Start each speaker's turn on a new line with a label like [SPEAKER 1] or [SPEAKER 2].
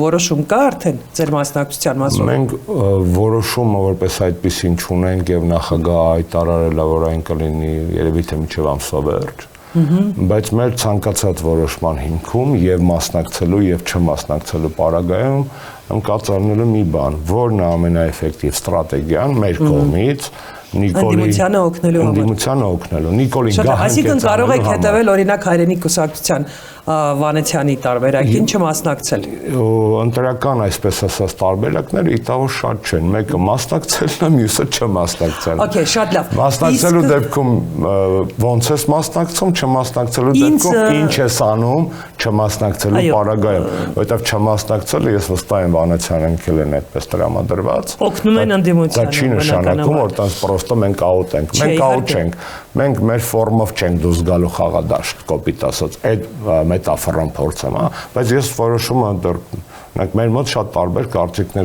[SPEAKER 1] որոշում կա արդեն ձեր մասնակցության մասով։
[SPEAKER 2] Մենք որոշումը որպես այդպեսին չունենք եւ նախագահը հայտարարել է, որ այն կլինի երևի թե մինչեւ ամսվա վերջ։ Բայց մեր ցանկացած որոշման հիմքում եւ մասնակցելու եւ չմասնակցելու պարագայում ընկած առնելու մի բան, որն է ամենաէֆեկտիվ ստրատեգիան մեր կողմից
[SPEAKER 1] Ընդդիմությանը օգնելու։
[SPEAKER 2] Նիկոլի գահանք։
[SPEAKER 1] Այսինքն կարող եք հետևել օրինակ հայրենի կուսակցության Վանեցյանի տարբերակին չմասնակցել։
[SPEAKER 2] Ընտրական այսպես ասած տարբերակները իտավո շատ չեն։ Մեկը մասնակցելն է, մյուսը չմասնակցելն։
[SPEAKER 1] Okay, շատ լավ։
[SPEAKER 2] Մասնակցելու դեպքում ոնց ես մասնակցում, չմասնակցելու դեպքում ինչ ես անում, չմասնակցելու պարագայում, որովհետև չմասնակցելը ես վստահ եմ Վանեցյանը ընկել են այդպես տրամադրված։
[SPEAKER 1] Օգնում են ընդդիմությանը։
[SPEAKER 2] Դա չի նշանակում, որ տենց պրոստը մենք աուտ ենք։ Մենք աուտ չենք։ Մենք մեր ֆորմով չենք դուրս գալու խաղադաշտ, կոպիտ ասած, այդ մետաֆորան փորձեմ, հա, բայց ես որոշումը դեռ մեր մոտ շատ տարբեր կարծիքներ